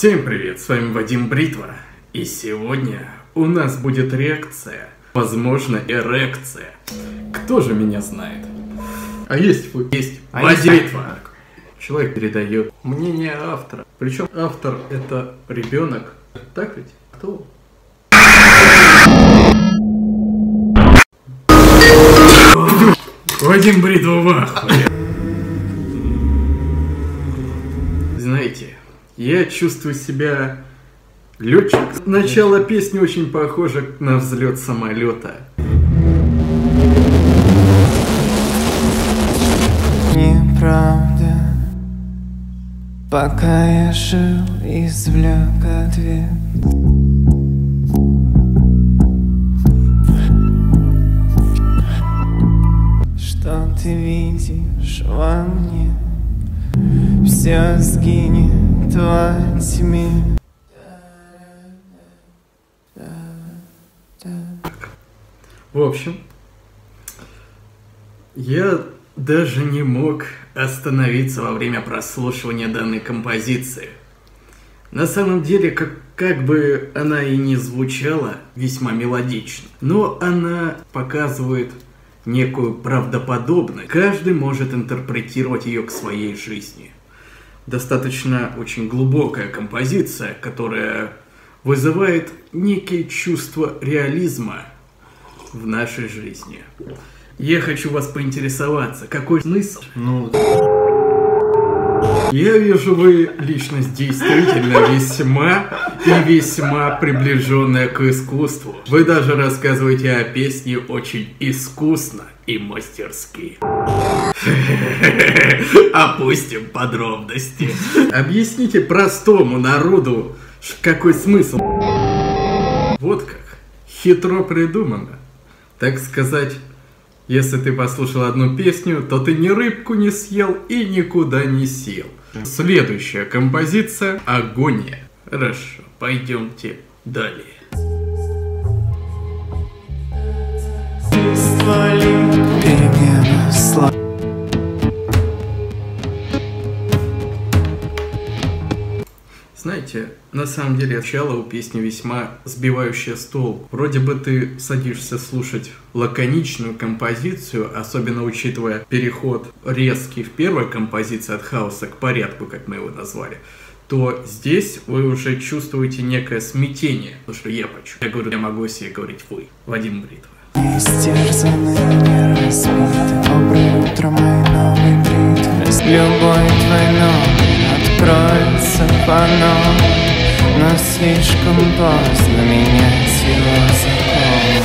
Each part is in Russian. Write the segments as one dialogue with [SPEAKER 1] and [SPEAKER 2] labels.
[SPEAKER 1] Всем привет, с вами Вадим Бритва, и сегодня у нас будет реакция, возможно эрекция. Кто же меня знает? А есть вы, есть Вадим Бритва. Человек передает мнение автора, причем автор это ребенок, так ведь? Кто? Вадим Бритва в ахуе. Знаете, я чувствую себя летчик. Начало песни очень похоже на взлет самолета.
[SPEAKER 2] Неправда. Пока я жил, извлек ответ. Что ты видишь во мне? Все сгинет во тьме.
[SPEAKER 1] В общем, я даже не мог остановиться во время прослушивания данной композиции. На самом деле, как бы она и не звучала весьма мелодично, но она показывает некую правдоподобность. Каждый может интерпретировать ее к своей жизни. Достаточно очень глубокая композиция, которая вызывает некие чувства реализма в нашей жизни. Я хочу вас поинтересоваться, какой смысл? Я вижу, вы личность действительно весьма приближенная к искусству. Вы даже рассказываете о песне очень искусно и мастерски. Опустим подробности. Объясните простому народу, какой смысл. Вот как. Хитро придумано. Так сказать, если ты послушал одну песню, то ты ни рыбку не съел и никуда не сел. Следующая композиция – «Агония». Хорошо, пойдемте далее.
[SPEAKER 2] Перемена слов.
[SPEAKER 1] Знаете, на самом деле начало у песни весьма сбивающее с толку. Вроде бы ты садишься слушать лаконичную композицию, особенно учитывая переход резкий в первой композиции от хаоса к порядку, как мы его назвали, то здесь вы уже чувствуете некое смятение. Потому что я почему? Я говорю, я могу себе говорить вы, Вадим Бритва.
[SPEAKER 2] Истерзаны, не разбиты. Доброе утро, мой новый бритвы. С любой двойной откроется по новой, но слишком поздно менять его закон.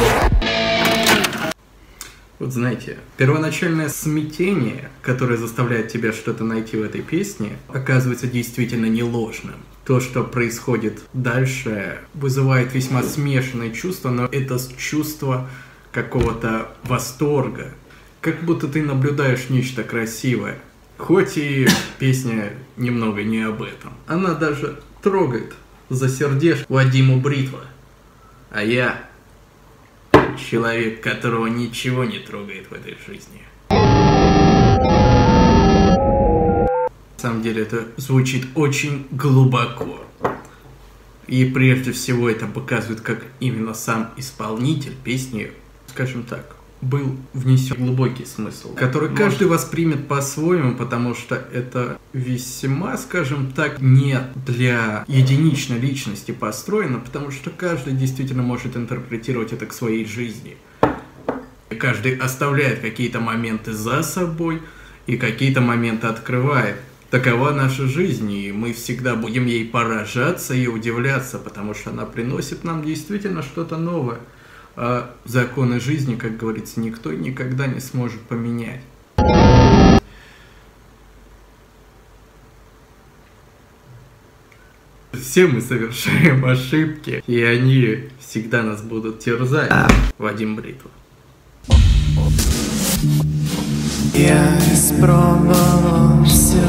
[SPEAKER 1] Вот знаете, первоначальное смятение, которое заставляет тебя что-то найти в этой песне, оказывается действительно не ложным. То, что происходит дальше, вызывает весьма смешанные чувства, но это чувство какого-то восторга, как будто ты наблюдаешь нечто красивое. Хоть и песня немного не об этом. Она даже трогает за сердечко Вадиму Бритва. А я человек, которого ничего не трогает в этой жизни. На самом деле это звучит очень глубоко. И прежде всего это показывает, как именно сам исполнитель песни, скажем так, был внесен глубокий смысл, который каждый воспримет по-своему, потому что это весьма, скажем так, не для единичной личности построено, потому что каждый действительно может интерпретировать это к своей жизни. Каждый оставляет какие-то моменты за собой и какие-то моменты открывает. Такова наша жизнь, и мы всегда будем ей поражаться и удивляться, потому что она приносит нам действительно что-то новое. А законы жизни, как говорится, никто никогда не сможет поменять. Все мы совершаем ошибки, и они всегда нас будут терзать. Вадим Бритва.
[SPEAKER 2] Я испробовал все,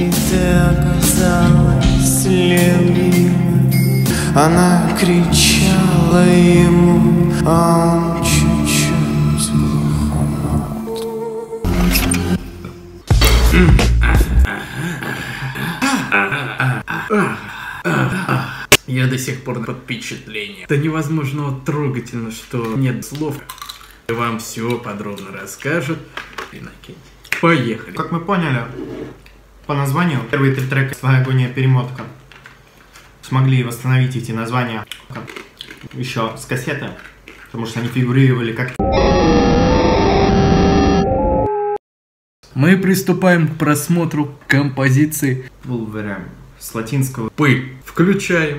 [SPEAKER 2] и ты оказалась любимой. Она кричала ему, а он чуть-чуть глуховат.
[SPEAKER 1] Я до сих пор под впечатлением. До невозможного трогательно, что нет слов. Вам все подробно расскажет Иннокентий. Поехали.
[SPEAKER 2] Как мы поняли, по названию первые 3 трека «Своя агония перемотка» смогли восстановить эти названия еще с кассеты, потому что они фигурировали как...
[SPEAKER 1] Мы приступаем к просмотру композиции
[SPEAKER 2] Wolverine с латинского
[SPEAKER 1] «Пыль». Включаем.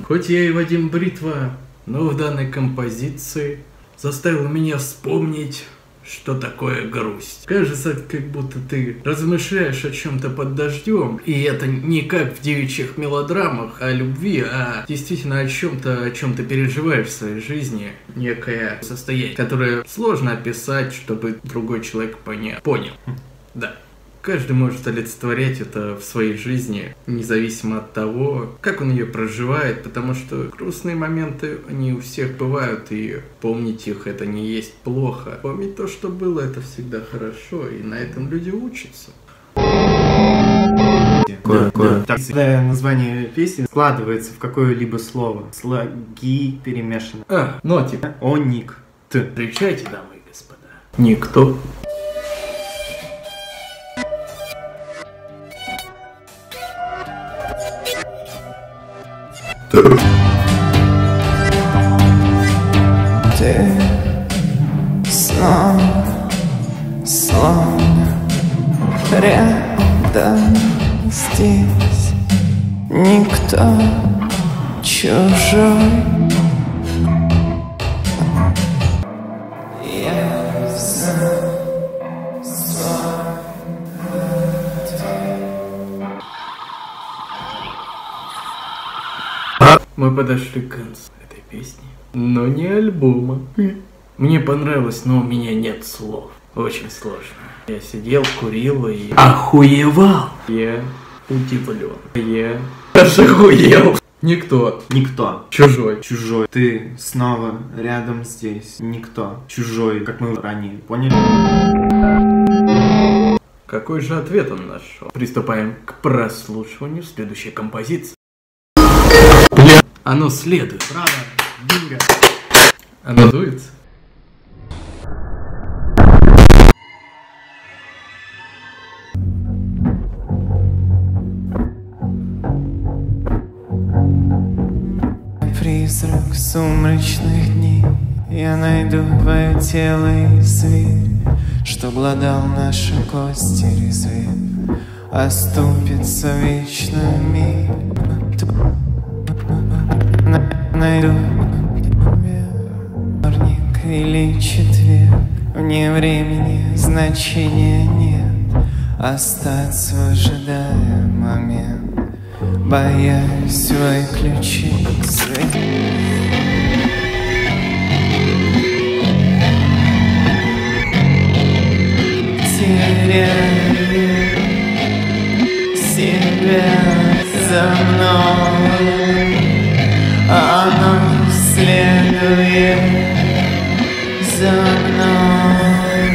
[SPEAKER 1] Хоть я и Вадим Бритва, но в данной композиции заставил меня вспомнить, что такое грусть. Кажется, как будто ты размышляешь о чем-то под дождем, и это не как в девичьих мелодрамах о любви, а действительно о чем ты переживаешь в своей жизни, некое состояние, которое сложно описать, чтобы другой человек понял. Да. Каждый может олицетворять это в своей жизни, независимо от того, как он ее проживает, потому что грустные моменты, они у всех бывают, и помнить их это не есть плохо. Помнить то, что было, это всегда хорошо, и на этом люди учатся.
[SPEAKER 2] Когда название песни складывается в какое-либо слово, слоги перемешаны.
[SPEAKER 1] Нотик.
[SPEAKER 2] Ник.
[SPEAKER 1] Встречайте, дамы и господа. Никто.
[SPEAKER 2] Ты снова, словно рядом здесь, никто чужой. Я
[SPEAKER 1] Мы подошли к концу этой песни, но не альбома. Мне понравилось, но у меня нет слов. Очень сложно. Я сидел, курил и охуевал. Я удивлен. Я даже охуел. Никто. Чужой.
[SPEAKER 2] Ты снова рядом здесь. Никто. Чужой, как мы ранее поняли.
[SPEAKER 1] Какой же ответ он нашел? Приступаем к прослушиванию следующей композиции. Оно следует.
[SPEAKER 2] Браво. Бинго.
[SPEAKER 1] Оно дуется.
[SPEAKER 2] Призрак сумрачных дней, я найду твое тело и зверь, что обладал наши кости резвее, оступится в вечном мире. Найду вторник или четверг, вне времени значения нет, остаться ожидая момент, боясь выключить свет. Теряю себя за мной, оно следует за мной.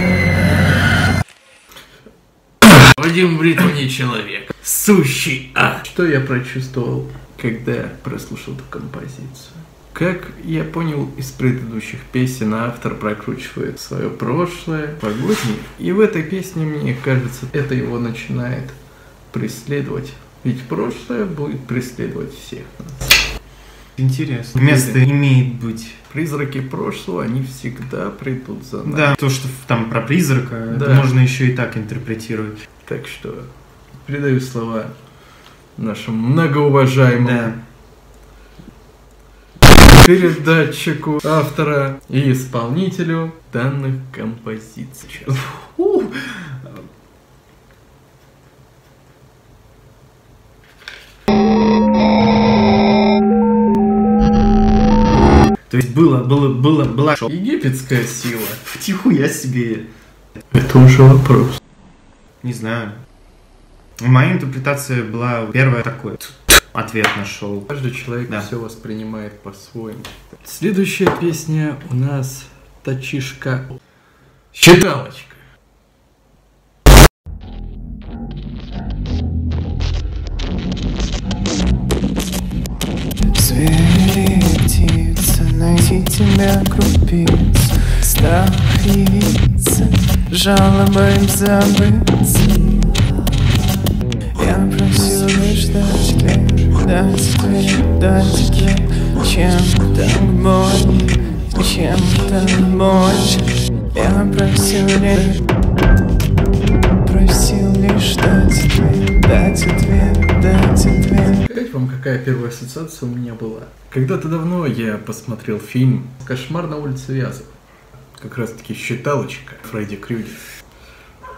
[SPEAKER 1] Вадим Бритва не человек. Сущий ад. Что я прочувствовал, когда прослушал эту композицию? Как я понял из предыдущих песен, автор прокручивает свое прошлое, погодни. И в этой песне, мне кажется, это его начинает преследовать. Ведь прошлое будет преследовать всех нас.
[SPEAKER 2] Интересно. Место имеет быть.
[SPEAKER 1] Призраки прошлого, они всегда придут за нами.
[SPEAKER 2] Да, то, что там про призрака,
[SPEAKER 1] да.
[SPEAKER 2] Это можно еще и так интерпретировать.
[SPEAKER 1] Так что передаю слова нашему многоуважаемому передатчику, автора и исполнителю данных композиций.
[SPEAKER 2] То есть была
[SPEAKER 1] египетская сила.
[SPEAKER 2] Тихуя себе.
[SPEAKER 1] Это уже вопрос.
[SPEAKER 2] Не знаю. Моя интерпретация была первая такой. Ответ нашел.
[SPEAKER 1] Каждый человек все воспринимает по-своему. Следующая песня у нас Тачишка. Считалочка.
[SPEAKER 2] Звери, птица, найти тебя крупиц. Страх явиться, жалобой забыться. Я просил лишь дать ответ, дать ответ. Чем так больно, чем так больно. Я просил лишь дать ответ, дать ответ.
[SPEAKER 1] Сказать вам, какая первая ассоциация у меня была? Когда-то давно я посмотрел фильм «Кошмар на улице Вязов». Как раз таки считалочка Фредди Крюгер.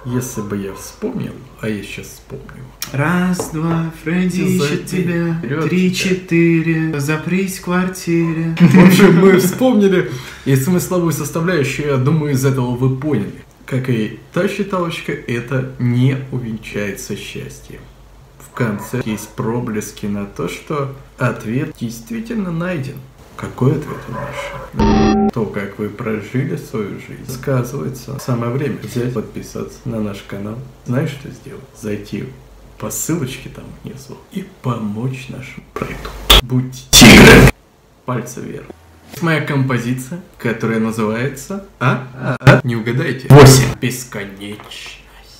[SPEAKER 1] Если бы я вспомнил, а я сейчас вспомню.
[SPEAKER 2] Раз, два, Фредди ищет тебя. 3, 4, запрись в квартире.
[SPEAKER 1] В общем, мы вспомнили. И смысловую составляющую, я думаю, из этого вы поняли. Как и та считалочка, это не увенчается счастьем. В конце есть проблески на то, что ответ действительно найден. Какой ответ у нас? То, как вы прожили свою жизнь, сказывается. Самое время взять, подписаться на наш канал. Знаешь, что сделать? Зайти по ссылочке там внизу и помочь нашему проекту. Будьте тиграми. Пальцы вверх. Моя композиция, которая называется... Не угадайте. 8. Бесконечность.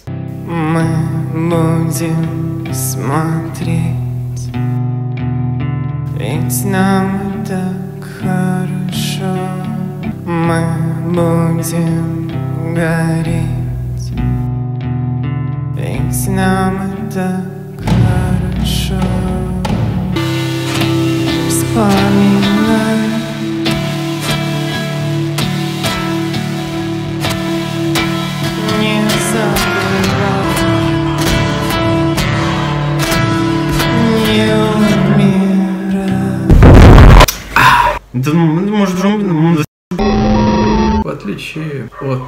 [SPEAKER 2] Мы будем смотреть, ведь нам так хорошо. Мы будем гореть, ведь нам так хорошо. Вспоминай, не забывай, не умирай. Да, может,
[SPEAKER 1] В отличие от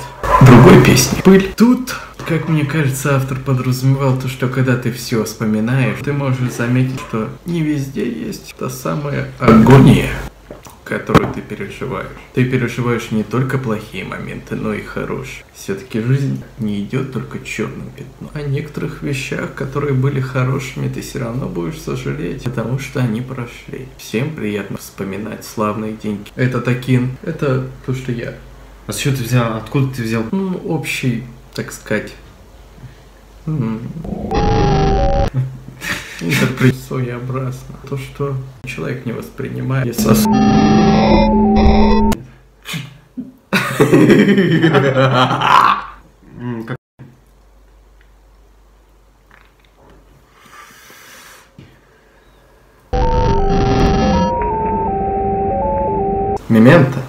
[SPEAKER 1] другой песни «Пыль», тут, как мне кажется, автор подразумевал то, что когда ты все вспоминаешь, ты можешь заметить, что не везде есть та самая агония, которую ты переживаешь. Ты переживаешь не только плохие моменты, но и хорошие. Все-таки жизнь не идет только черным пятном. О некоторых вещах, которые были хорошими, ты все равно будешь сожалеть, потому что они прошли. Всем приятно вспоминать славные деньги. Это Такин, это то, что я.
[SPEAKER 2] А с чего ты взял? Откуда ты взял?
[SPEAKER 1] Ну, общий, так сказать. Интерпретация своеобразно. То, что человек не воспринимает. Мементо.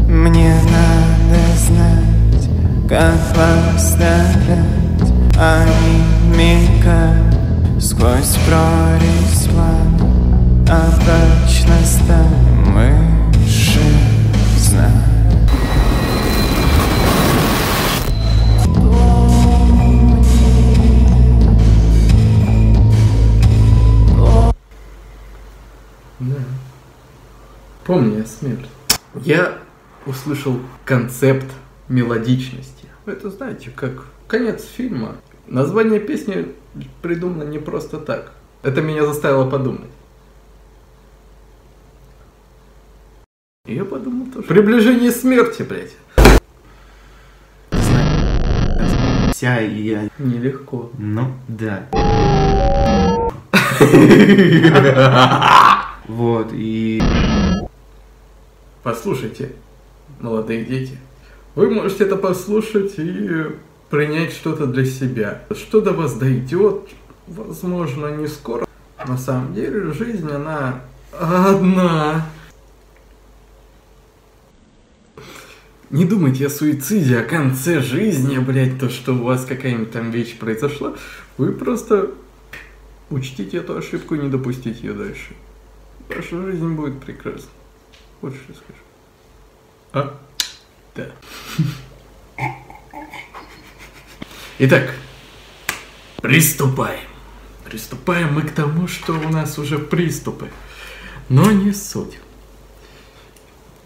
[SPEAKER 2] Мне надо знать, как восставлять, а не мигать сквозь прорезь план. А прочность там выше знать.
[SPEAKER 1] Да. Помни о смерти. Я услышал концепт мелодичности. Это, знаете, как конец фильма. Название песни придумано не просто так. Это меня заставило подумать. И я подумал тоже. Приближение смерти, блядь.
[SPEAKER 2] Вся я.
[SPEAKER 1] Нелегко.
[SPEAKER 2] Ну, да. Вот, и...
[SPEAKER 1] Послушайте, молодые дети. Вы можете это послушать и принять что-то для себя. Что до вас дойдет, возможно, не скоро. На самом деле, жизнь, она одна. Не думайте о суициде, о конце жизни, блядь, то, что у вас какая-нибудь там вещь произошла. Вы просто учтите эту ошибку и не допустите ее дальше. Ваша жизнь будет прекрасна. Вот что я скажу. А? Да. Итак, приступаем. Приступаем мы к тому, что у нас уже приступы. Но не суть.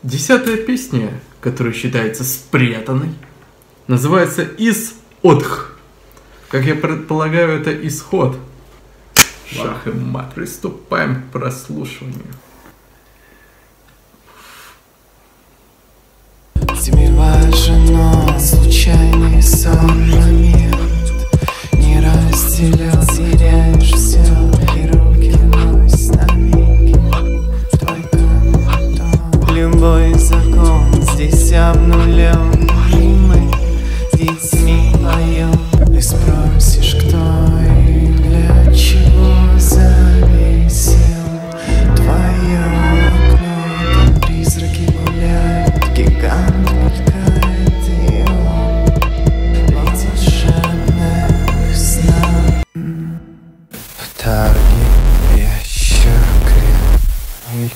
[SPEAKER 1] 10-я песня, которая считается спрятанной, называется «Ис-Отх». Как я предполагаю, это исход. Шах и мат. Приступаем к прослушиванию.
[SPEAKER 2] Тебе важен он, случайный сон, момент не разделял, теряешь все, и руки вновь на миг в твой дом. Любой закон здесь обнулен, и мы с детьми поем. Ты спросишь, кто и для чего завесил твое окно. Там призраки гуляют, гигант мелькает, и он видит жадных снов. В тарге ящеркой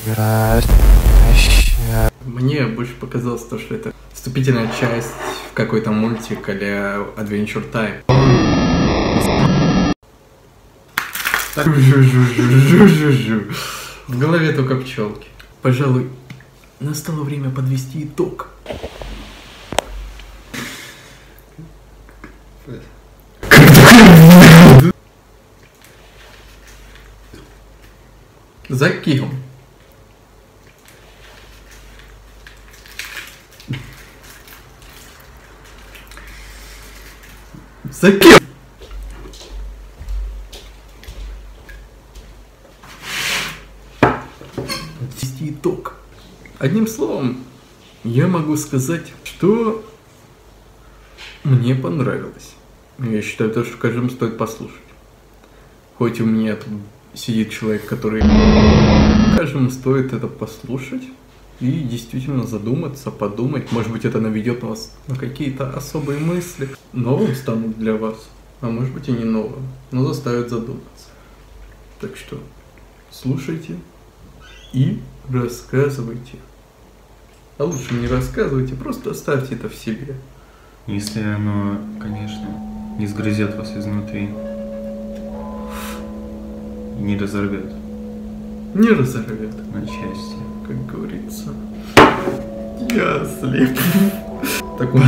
[SPEAKER 2] играет ящер.
[SPEAKER 1] Мне больше показалось то, что это вступительная часть в какой-то мультик а-ля Adventure Time. Так, жу-жу-жу-жу-жу-жу. В голове только пчелки. Пожалуй, настало время подвести итог. За кем? За кем? Подвести итог. Одним словом, я могу сказать, что мне понравилось. Я считаю, то, что каждому стоит послушать. Хоть у меня тут сидит человек, который... Каждому стоит это послушать и действительно задуматься, подумать. Может быть, это наведет вас на какие-то особые мысли. Новым станут для вас, а может быть и не новым, но заставят задуматься. Так что слушайте и рассказывайте. А лучше не рассказывайте, просто оставьте это в себе.
[SPEAKER 3] Если оно, конечно, не сгрызет вас изнутри и не разорвет
[SPEAKER 1] Не разорвет,
[SPEAKER 3] на части.
[SPEAKER 1] как говорится. Я слеп. Так он...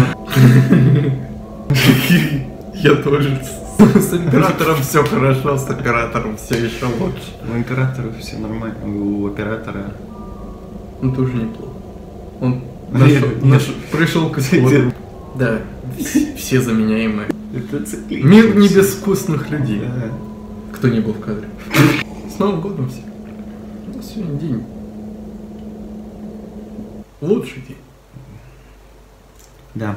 [SPEAKER 1] Я тоже. С императором все хорошо, с оператором все еще лучше.
[SPEAKER 3] У императора все нормально, у оператора...
[SPEAKER 1] Он тоже неплохо. Он
[SPEAKER 3] Нет.
[SPEAKER 1] пришел к исходу. Да, все заменяемые.
[SPEAKER 3] Это циклично.
[SPEAKER 1] Мир не без вкусных людей.
[SPEAKER 3] Да.
[SPEAKER 1] Кто не был в кадре. С Новым годом всех. Сегодня день. Лучший день.
[SPEAKER 3] Да.